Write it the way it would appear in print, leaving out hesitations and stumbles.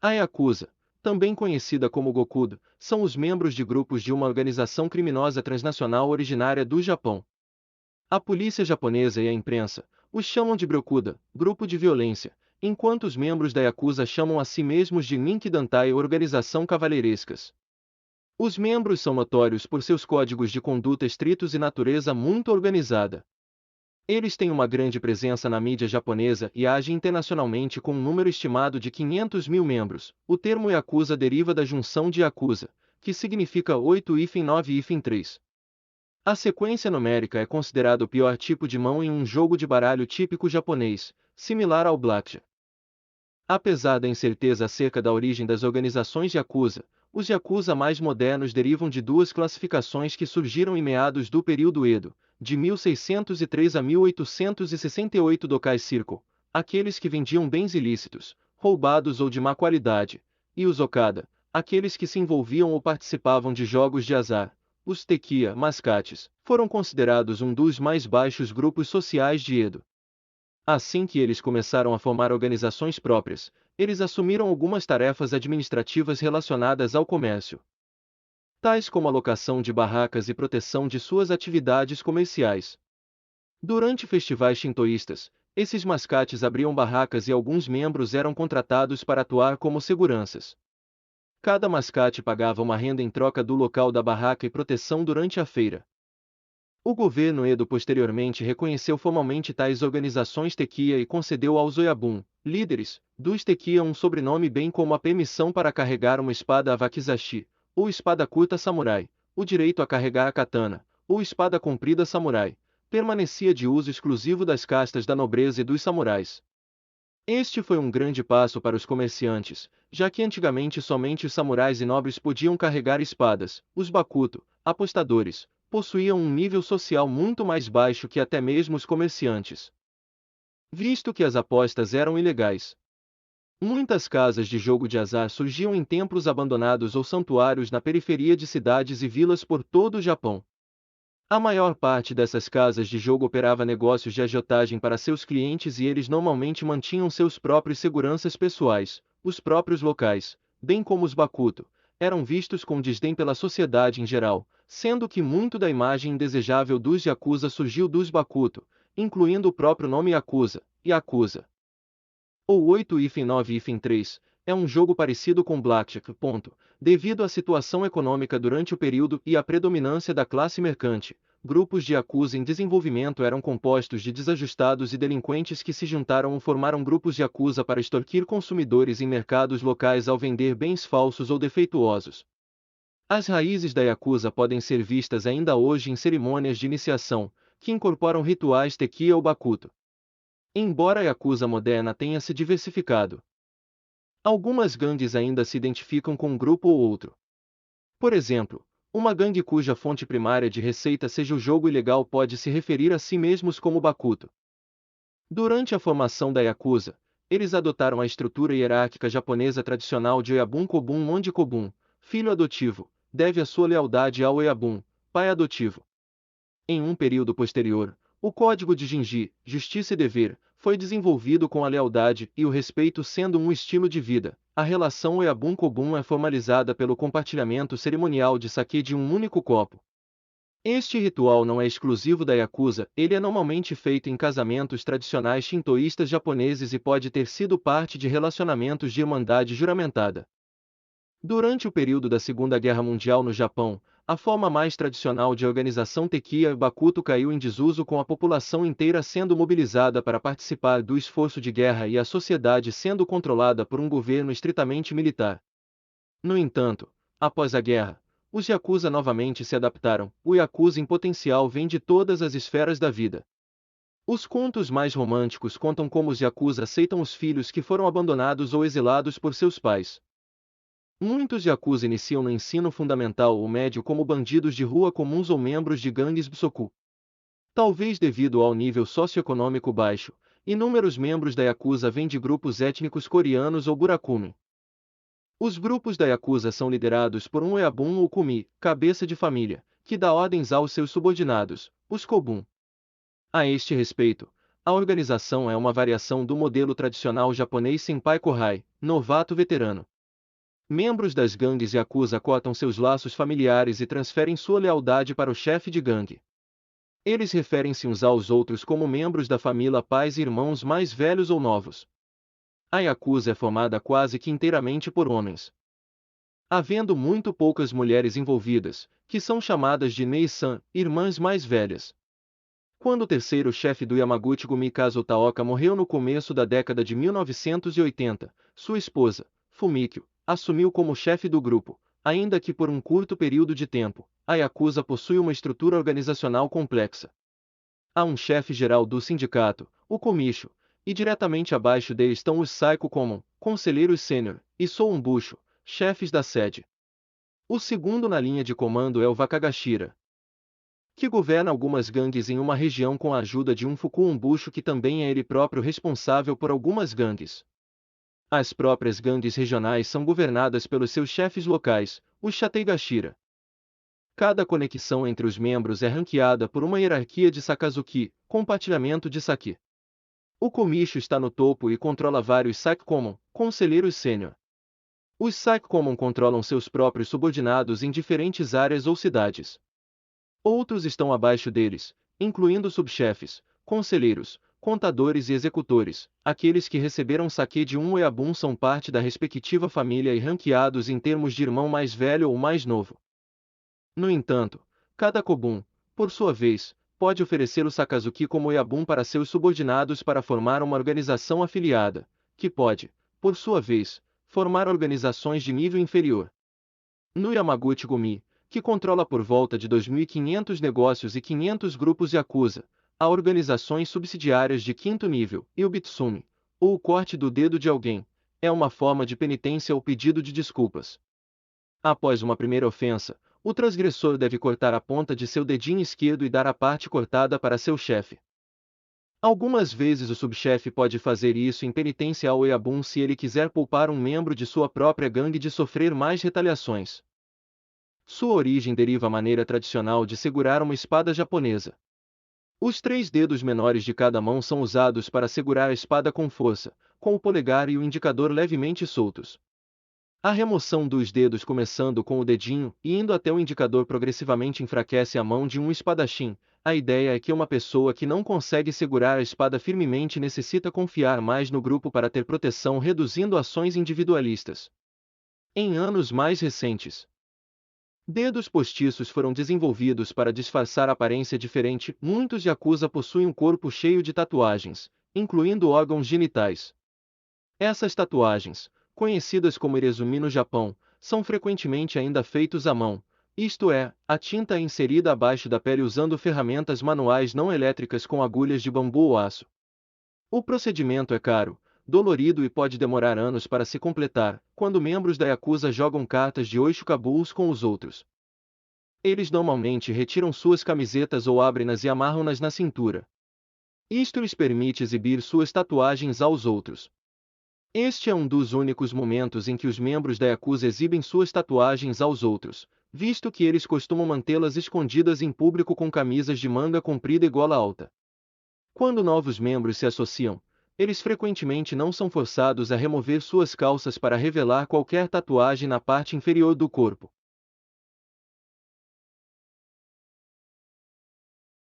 A Yakuza, também conhecida como Gokudo, são os membros de grupos de uma organização criminosa transnacional originária do Japão. A polícia japonesa e a imprensa os chamam de Byokuda, grupo de violência, enquanto os membros da Yakuza chamam a si mesmos de Ninkidantai, organização cavalheirescas. Os membros são notórios por seus códigos de conduta estritos e natureza muito organizada. Eles têm uma grande presença na mídia japonesa e agem internacionalmente com um número estimado de 500 mil membros. O termo Yakuza deriva da junção de Yakuza, que significa 8-9-3. A sequência numérica é considerada o pior tipo de mão em um jogo de baralho típico japonês, similar ao blackjack. Apesar da incerteza acerca da origem das organizações Yakuza, os Yakuza mais modernos derivam de duas classificações que surgiram em meados do período Edo, de 1603 a 1868 Dokai Circle, aqueles que vendiam bens ilícitos, roubados ou de má qualidade, e os Okada, aqueles que se envolviam ou participavam de jogos de azar. Os Tekiya, mascates, foram considerados um dos mais baixos grupos sociais de Edo. Assim que eles começaram a formar organizações próprias, eles assumiram algumas tarefas administrativas relacionadas ao comércio, tais como a locação de barracas e proteção de suas atividades comerciais. Durante festivais shintoístas, esses mascates abriam barracas e alguns membros eram contratados para atuar como seguranças. Cada mascate pagava uma renda em troca do local da barraca e proteção durante a feira. O governo Edo posteriormente reconheceu formalmente tais organizações Tekiya e concedeu aos Oyabun, líderes dos Tekiya, um sobrenome bem como a permissão para carregar uma espada wakizashi, ou espada curta samurai, o direito a carregar a katana, ou espada comprida samurai, permanecia de uso exclusivo das castas da nobreza e dos samurais. Este foi um grande passo para os comerciantes, já que antigamente somente os samurais e nobres podiam carregar espadas. Os Bakuto, apostadores, possuíam um nível social muito mais baixo que até mesmo os comerciantes, visto que as apostas eram ilegais. Muitas casas de jogo de azar surgiam em templos abandonados ou santuários na periferia de cidades e vilas por todo o Japão. A maior parte dessas casas de jogo operava negócios de agiotagem para seus clientes e eles normalmente mantinham seus próprios seguranças pessoais. Os próprios locais, bem como os Bakuto, eram vistos com desdém pela sociedade em geral, sendo que muito da imagem indesejável dos Yakuza surgiu dos Bakuto, incluindo o próprio nome Yakuza, Yakuza. Ou 8-9-3, é um jogo parecido com Blackjack. Devido à situação econômica durante o período e à predominância da classe mercante, grupos de Yakuza em desenvolvimento eram compostos de desajustados e delinquentes que se juntaram ou formaram grupos de Yakuza para extorquir consumidores em mercados locais ao vender bens falsos ou defeituosos. As raízes da Yakuza podem ser vistas ainda hoje em cerimônias de iniciação, que incorporam rituais Tekiya ou Bakuto. Embora a Yakuza moderna tenha se diversificado, algumas gangues ainda se identificam com um grupo ou outro. Por exemplo, uma gangue cuja fonte primária de receita seja o jogo ilegal pode se referir a si mesmos como Bakuto. Durante a formação da Yakuza, eles adotaram a estrutura hierárquica japonesa tradicional de Oyabun Kobun, onde Kobun, filho adotivo, deve a sua lealdade ao Oyabun, pai adotivo. Em um período posterior, o Código de Jinji, Justiça e Dever, foi desenvolvido com a lealdade e o respeito sendo um estilo de vida. A relação Oyabun-Kobun é formalizada pelo compartilhamento cerimonial de sake de um único copo. Este ritual não é exclusivo da Yakuza, ele é normalmente feito em casamentos tradicionais shintoístas japoneses e pode ter sido parte de relacionamentos de irmandade juramentada. Durante o período da Segunda Guerra Mundial no Japão, a forma mais tradicional de organização Tekiya e Bakuto caiu em desuso, com a população inteira sendo mobilizada para participar do esforço de guerra e a sociedade sendo controlada por um governo estritamente militar. No entanto, após a guerra, os Yakuza novamente se adaptaram. O Yakuza em potencial vem de todas as esferas da vida. Os contos mais românticos contam como os Yakuza aceitam os filhos que foram abandonados ou exilados por seus pais. Muitos Yakuza iniciam no ensino fundamental ou médio como bandidos de rua comuns ou membros de gangues Busoku. Talvez devido ao nível socioeconômico baixo, inúmeros membros da Yakuza vêm de grupos étnicos coreanos ou Burakumi. Os grupos da Yakuza são liderados por um Oyabun ou Kumi, cabeça de família, que dá ordens aos seus subordinados, os Kobun. A este respeito, A organização é uma variação do modelo tradicional japonês Senpai Kohai, novato veterano. Membros das gangues Yakuza cotam seus laços familiares e transferem sua lealdade para o chefe de gangue. Eles referem-se uns aos outros como membros da família, pais e irmãos mais velhos ou novos. A Yakuza é formada quase que inteiramente por homens, havendo muito poucas mulheres envolvidas, que são chamadas de Nei-san, irmãs mais velhas. Quando o terceiro chefe do Yamaguchi-gumi, Kazuo morreu no começo da década de 1980, sua esposa, Fumikyo, assumiu como chefe do grupo, ainda que por um curto período de tempo. A Yakuza possui uma estrutura organizacional complexa. Há um chefe-geral do sindicato, o Komisho, e diretamente abaixo dele estão os Saiko Common, conselheiros sênior, e Sounbusho, chefes da sede. O segundo na linha de comando é o Wakagashira, que governa algumas gangues em uma região com a ajuda de um Fukuunbusho, que também é ele próprio responsável por algumas gangues. As próprias gangues regionais são governadas pelos seus chefes locais, os Shateigashira. Cada conexão entre os membros é ranqueada por uma hierarquia de Sakazuki, compartilhamento de Saki. O Komisho está no topo e controla vários Saiko Common, conselheiros sênior. Os Saiko Common controlam seus próprios subordinados em diferentes áreas ou cidades. Outros estão abaixo deles, incluindo subchefes, conselheiros, contadores e executores. Aqueles que receberam saque de um Oiabun são parte da respectiva família e ranqueados em termos de irmão mais velho ou mais novo. No entanto, cada Kobun, por sua vez, pode oferecer o Sakazuki como Oiabun para seus subordinados para formar uma organização afiliada, que pode, por sua vez, formar organizações de nível inferior. No Yamaguchi-gumi, que controla por volta de 2.500 negócios e 500 grupos Yakuza, há organizações subsidiárias de quinto nível, e o Bitsumi, ou o corte do dedo de alguém, é uma forma de penitência ou pedido de desculpas. Após uma primeira ofensa, o transgressor deve cortar a ponta de seu dedinho esquerdo e dar a parte cortada para seu chefe. Algumas vezes o subchefe pode fazer isso em penitência ao Oiabun se ele quiser poupar um membro de sua própria gangue de sofrer mais retaliações. Sua origem deriva da maneira tradicional de segurar uma espada japonesa. Os 3 dedos menores de cada mão são usados para segurar a espada com força, com o polegar e o indicador levemente soltos. A remoção dos dedos começando com o dedinho e indo até o indicador progressivamente enfraquece a mão de um espadachim. A ideia é que uma pessoa que não consegue segurar a espada firmemente necessita confiar mais no grupo para ter proteção, reduzindo ações individualistas. Em anos mais recentes, dedos postiços foram desenvolvidos para disfarçar a aparência diferente. Muitos Yakuza possuem um corpo cheio de tatuagens, incluindo órgãos genitais. Essas tatuagens, conhecidas como irezumi no Japão, são frequentemente ainda feitos à mão, isto é, a tinta é inserida abaixo da pele usando ferramentas manuais não elétricas com agulhas de bambu ou aço. O procedimento é caro, dolorido e pode demorar anos para se completar, quando membros da Yakuza jogam cartas de oishukabuus com os outros. Eles normalmente retiram suas camisetas ou abrem-nas e amarram-nas na cintura. Isto lhes permite exibir suas tatuagens aos outros. Este é um dos únicos momentos em que os membros da Yakuza exibem suas tatuagens aos outros, visto que eles costumam mantê-las escondidas em público com camisas de manga comprida e gola alta. Quando novos membros se associam, eles frequentemente não são forçados a remover suas calças para revelar qualquer tatuagem na parte inferior do corpo.